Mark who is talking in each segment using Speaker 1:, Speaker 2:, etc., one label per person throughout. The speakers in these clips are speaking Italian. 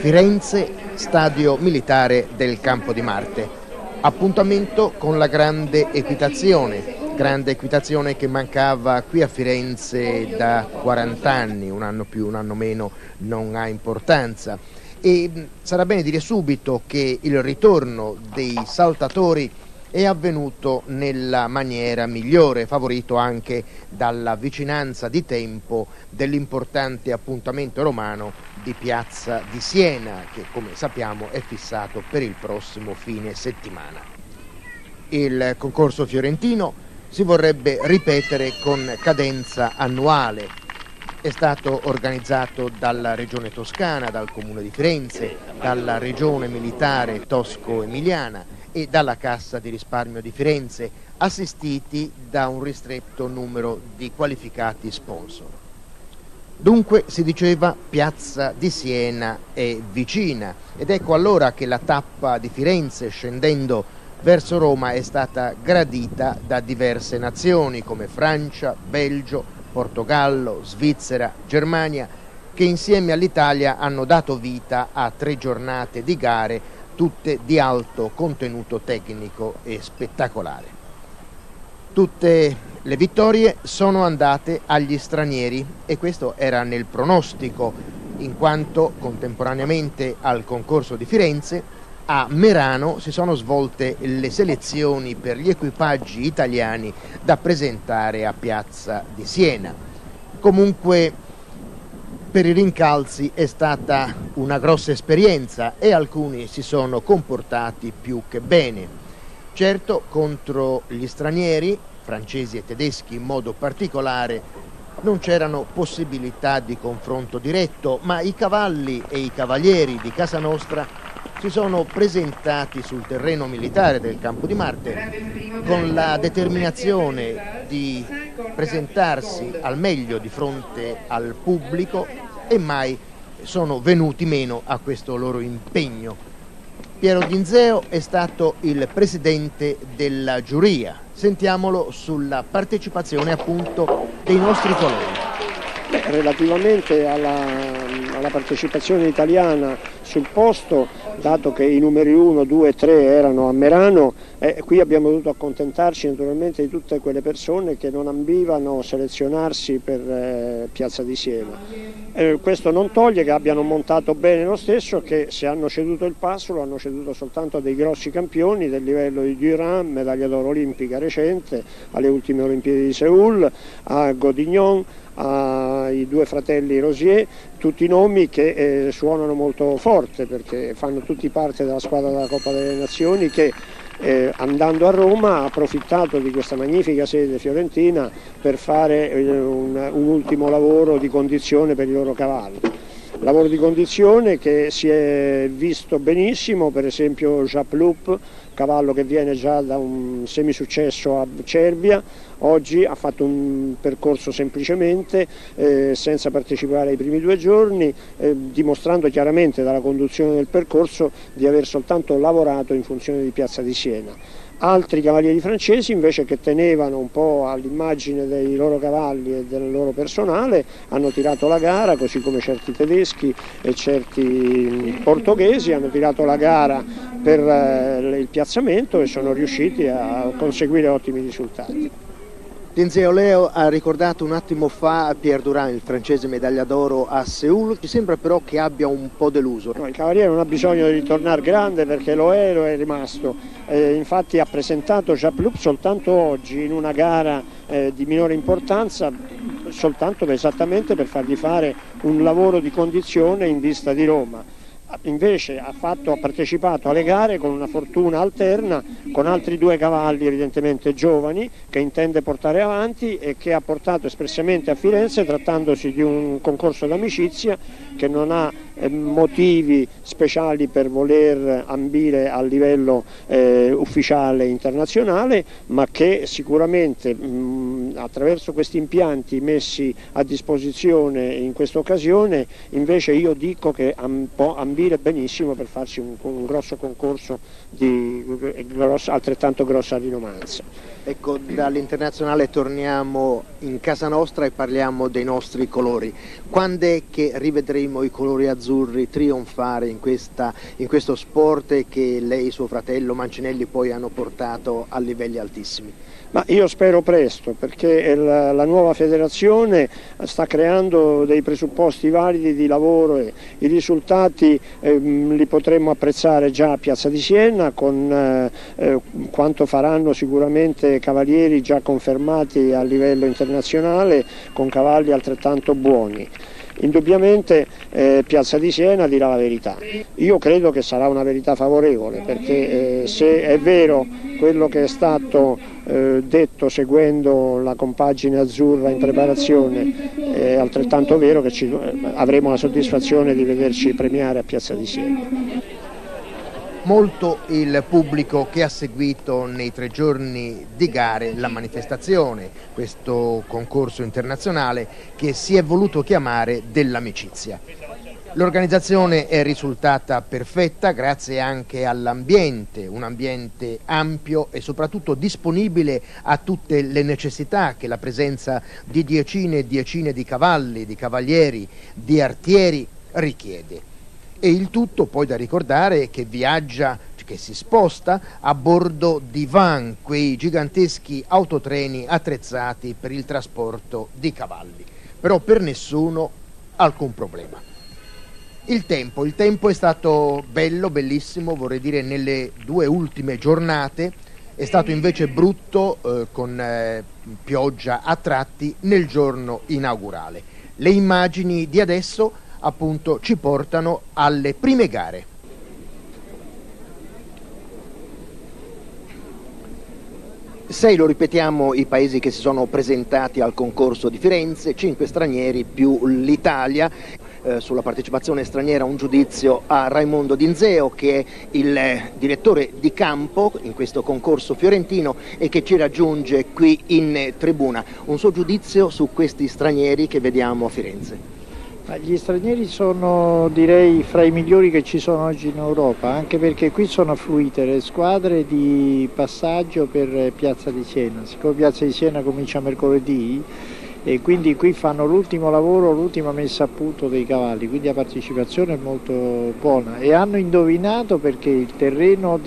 Speaker 1: Firenze, stadio militare del Campo di Marte. Appuntamento con la grande equitazione che mancava qui a Firenze da 40 anni, un anno più, un anno meno, non ha importanza. E sarà bene dire subito che il ritorno dei saltatori è avvenuto nella maniera migliore, favorito anche dalla vicinanza di tempo dell'importante appuntamento romano di Piazza di Siena, che come sappiamo è fissato per il prossimo fine settimana. Il concorso fiorentino si vorrebbe ripetere con cadenza annuale. È stato organizzato dalla Regione Toscana, dal Comune di Firenze, dalla Regione Militare Tosco-Emiliana e dalla Cassa di Risparmio di Firenze, assistiti da un ristretto numero di qualificati sponsor. Dunque si diceva Piazza di Siena è vicina, ed ecco allora che la tappa di Firenze scendendo verso Roma è stata gradita da diverse nazioni come Francia, Belgio, Portogallo, Svizzera, Germania, che insieme all'Italia hanno dato vita a 3 giornate di gare, tutte di alto contenuto tecnico e spettacolare. Tutte le vittorie sono andate agli stranieri e questo era nel pronostico, in quanto contemporaneamente al concorso di Firenze a Merano si sono svolte le selezioni per gli equipaggi italiani da presentare a Piazza di Siena. Comunque per i rincalzi è stata una grossa esperienza e alcuni si sono comportati più che bene. Certo, contro gli stranieri, francesi e tedeschi in modo particolare, non c'erano possibilità di confronto diretto, ma i cavalli e i cavalieri di casa nostra si sono presentati sul terreno militare del Campo di Marte con la determinazione di presentarsi al meglio di fronte al pubblico e mai sono venuti meno a questo loro impegno. Piero Dinzeo è stato il presidente della giuria. Sentiamolo sulla partecipazione appunto dei nostri colleghi.
Speaker 2: Relativamente alla partecipazione italiana sul posto, dato che i numeri 1, 2 e 3 erano a Merano, qui abbiamo dovuto accontentarci naturalmente di tutte quelle persone che non ambivano selezionarsi per Piazza di Siena. Questo non toglie che abbiano montato bene lo stesso, che se hanno ceduto il passo lo hanno ceduto soltanto a dei grossi campioni del livello di Durand, medaglia d'oro olimpica recente alle ultime Olimpiadi di Seul, a Godignon, ai 2 fratelli Rosier, tutti nomi che suonano molto forte perché fanno tutti parte della squadra della Coppa delle Nazioni che andando a Roma ha approfittato di questa magnifica sede fiorentina per fare un ultimo lavoro di condizione per i loro cavalli. Lavoro di condizione che si è visto benissimo, per esempio Japloup, cavallo che viene già da un semisuccesso a Cervia, oggi ha fatto un percorso semplicemente senza partecipare ai primi 2 giorni, dimostrando chiaramente dalla conduzione del percorso di aver soltanto lavorato in funzione di Piazza di Siena. Altri cavalieri francesi invece, che tenevano un po' all'immagine dei loro cavalli e del loro personale, hanno tirato la gara, così come certi tedeschi e certi portoghesi hanno tirato la gara per il piazzamento e sono riusciti a conseguire ottimi risultati.
Speaker 1: Dinzeo, Leo ha ricordato un attimo fa Pierre Durand, il francese medaglia d'oro a Seul. Ci sembra però che abbia un po' deluso.
Speaker 2: No, il cavaliere non ha bisogno di ritornare grande perché lo è rimasto. Infatti ha presentato Japloup soltanto oggi in una gara di minore importanza, soltanto esattamente per fargli fare un lavoro di condizione in vista di Roma. Invece ha partecipato alle gare con una fortuna alterna, con altri 2 cavalli evidentemente giovani che intende portare avanti e che ha portato espressamente a Firenze, trattandosi di un concorso d'amicizia che non ha motivi speciali per voler ambire al livello ufficiale internazionale, ma che sicuramente attraverso questi impianti messi a disposizione in questa occasione invece io dico che può ambire benissimo per farsi un grosso concorso di altrettanto grossa rinomanza.
Speaker 1: Ecco, dall'internazionale torniamo in casa nostra e parliamo dei nostri colori. Quando è che rivedremo i colori azzurri azzurri trionfare in questo sport che lei e suo fratello Mancinelli poi hanno portato a livelli altissimi?
Speaker 2: Ma io spero presto, perché la nuova federazione sta creando dei presupposti validi di lavoro e i risultati li potremo apprezzare già a Piazza di Siena con quanto faranno sicuramente cavalieri già confermati a livello internazionale con cavalli altrettanto buoni. Indubbiamente Piazza di Siena dirà la verità. Io credo che sarà una verità favorevole, perché se è vero quello che è stato detto seguendo la compagine azzurra in preparazione, è altrettanto vero che avremo la soddisfazione di vederci premiare a Piazza di Siena.
Speaker 1: Molto il pubblico che ha seguito nei 3 giorni di gare la manifestazione, questo concorso internazionale che si è voluto chiamare dell'amicizia. L'organizzazione è risultata perfetta grazie anche all'ambiente, un ambiente ampio e soprattutto disponibile a tutte le necessità che la presenza di decine e decine di cavalli, di cavalieri, di artieri richiede. E il tutto poi da ricordare che viaggia, che si sposta a bordo di van, quei giganteschi autotreni attrezzati per il trasporto di cavalli. Però per nessuno alcun problema. Il tempo è stato bello, bellissimo, vorrei dire nelle 2 ultime giornate, è stato invece brutto con pioggia a tratti nel giorno inaugurale. Le immagini di adesso appunto ci portano alle prime gare. Sei, lo ripetiamo, i paesi che si sono presentati al concorso di Firenze, 5 stranieri più l'Italia. Sulla partecipazione straniera un giudizio a Raimondo Dinzeo, che è il direttore di campo in questo concorso fiorentino e che ci raggiunge qui in tribuna. Un suo giudizio su questi stranieri che vediamo a Firenze.
Speaker 3: Gli stranieri sono, direi, fra i migliori che ci sono oggi in Europa, anche perché qui sono affluite le squadre di passaggio per Piazza di Siena. Siccome Piazza di Siena comincia mercoledì e quindi qui fanno l'ultimo lavoro, l'ultima messa a punto dei cavalli, quindi la partecipazione è molto buona e hanno indovinato perché il terreno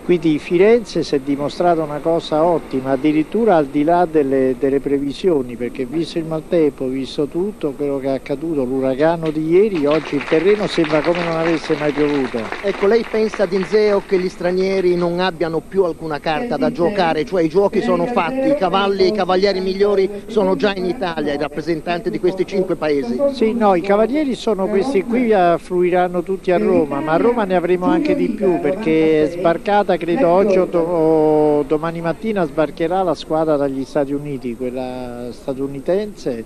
Speaker 3: qui di Firenze si è dimostrato una cosa ottima, addirittura al di là delle previsioni, perché visto il maltempo, visto tutto quello che è accaduto, l'uragano di ieri, oggi il terreno sembra come non avesse mai piovuto.
Speaker 1: Ecco, lei pensa, Dinzeo, che gli stranieri non abbiano più alcuna carta da giocare, cioè i giochi sono fatti, i cavalli e i cavalieri migliori sono già in Italia, i rappresentanti di questi 5 paesi?
Speaker 3: Sì, no, i cavalieri sono questi qui, affluiranno tutti a Roma, ma a Roma ne avremo anche di più, perché è sbarcata credo oggi o domani mattina sbarcherà la squadra dagli Stati Uniti, quella statunitense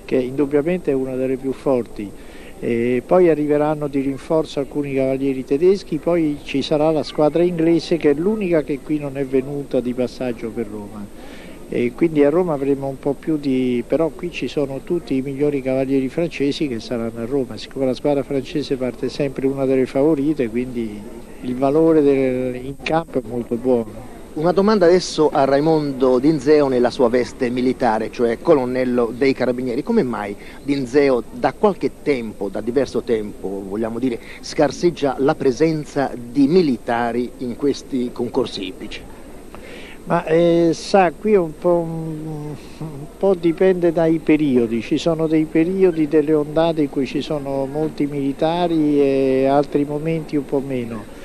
Speaker 3: che indubbiamente è una delle più forti. E poi arriveranno di rinforzo alcuni cavalieri tedeschi, poi ci sarà la squadra inglese che è l'unica che qui non è venuta di passaggio per Roma. E quindi a Roma avremo un po' più però qui ci sono tutti i migliori cavalieri francesi che saranno a Roma, siccome la squadra francese parte sempre una delle favorite, quindi il valore in campo è molto buono.
Speaker 1: Una domanda adesso a Raimondo Dinzeo nella sua veste militare, cioè colonnello dei carabinieri. Come mai Dinzeo da qualche tempo, da diverso tempo vogliamo dire, scarseggia la presenza di militari in questi concorsi ippici?
Speaker 3: Ma sa, qui un po' dipende dai periodi, ci sono dei periodi delle ondate in cui ci sono molti militari e altri momenti un po' meno.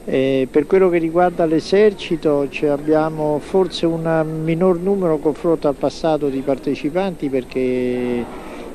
Speaker 3: Per quello che riguarda l'esercito abbiamo forse un minor numero confronto al passato di partecipanti, perché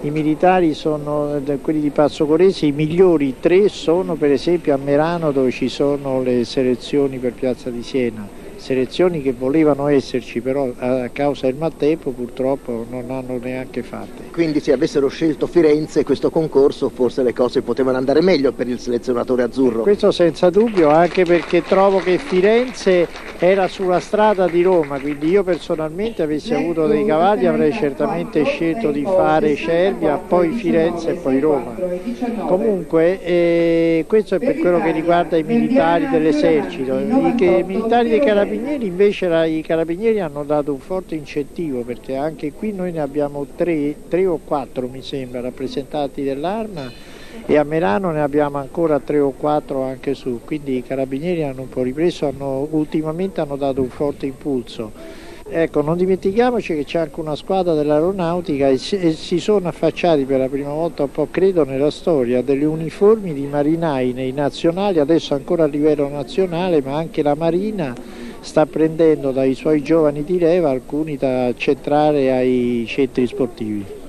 Speaker 3: i militari sono quelli di Passo Corese, i migliori 3 sono per esempio a Merano, dove ci sono le selezioni per Piazza di Siena. Selezioni che volevano esserci, però a causa del maltempo purtroppo non hanno neanche fatte.
Speaker 1: Quindi se avessero scelto Firenze questo concorso forse le cose potevano andare meglio per il selezionatore azzurro.
Speaker 3: Questo senza dubbio, anche perché trovo che Firenze era sulla strada di Roma, quindi io personalmente avessi avuto dei cavalli avrei certamente scelto di fare Cervia, poi Firenze e poi Roma. Comunque questo è per quello che riguarda i militari dell'esercito. I militari dei carabinieri invece i carabinieri hanno dato un forte incentivo, perché anche qui noi ne abbiamo 3 o 4 mi sembra rappresentanti dell'Arma e a Merano ne abbiamo ancora 3 o 4 anche su, quindi i carabinieri hanno un po' ripreso, ultimamente hanno dato un forte impulso. Ecco, non dimentichiamoci che c'è anche una squadra dell'aeronautica e si sono affacciati per la prima volta un po', credo, nella storia, delle uniformi di marinai nei nazionali, adesso ancora a livello nazionale, ma anche la Marina sta prendendo dai suoi giovani di leva alcuni da centrare ai centri sportivi.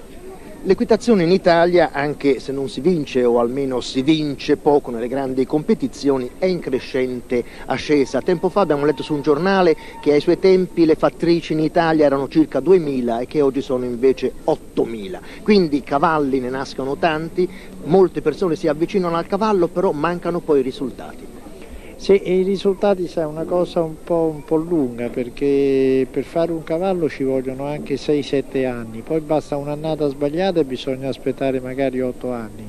Speaker 1: L'equitazione in Italia, anche se non si vince o almeno si vince poco nelle grandi competizioni, è in crescente ascesa. Tempo fa abbiamo letto su un giornale che ai suoi tempi le fattrici in Italia erano circa 2000 e che oggi sono invece 8000. Quindi cavalli ne nascono tanti, molte persone si avvicinano al cavallo, però mancano poi i risultati.
Speaker 3: Sì, i risultati è una cosa un po' lunga, perché per fare un cavallo ci vogliono anche 6-7 anni, poi basta un'annata sbagliata e bisogna aspettare magari 8 anni.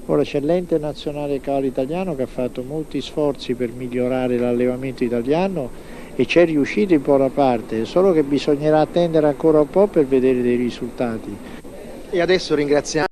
Speaker 3: Ora c'è l'Ente Nazionale Cavallo Italiano che ha fatto molti sforzi per migliorare l'allevamento italiano e c'è riuscito in buona parte, solo che bisognerà attendere ancora un po' per vedere dei risultati.
Speaker 1: E adesso ringraziamo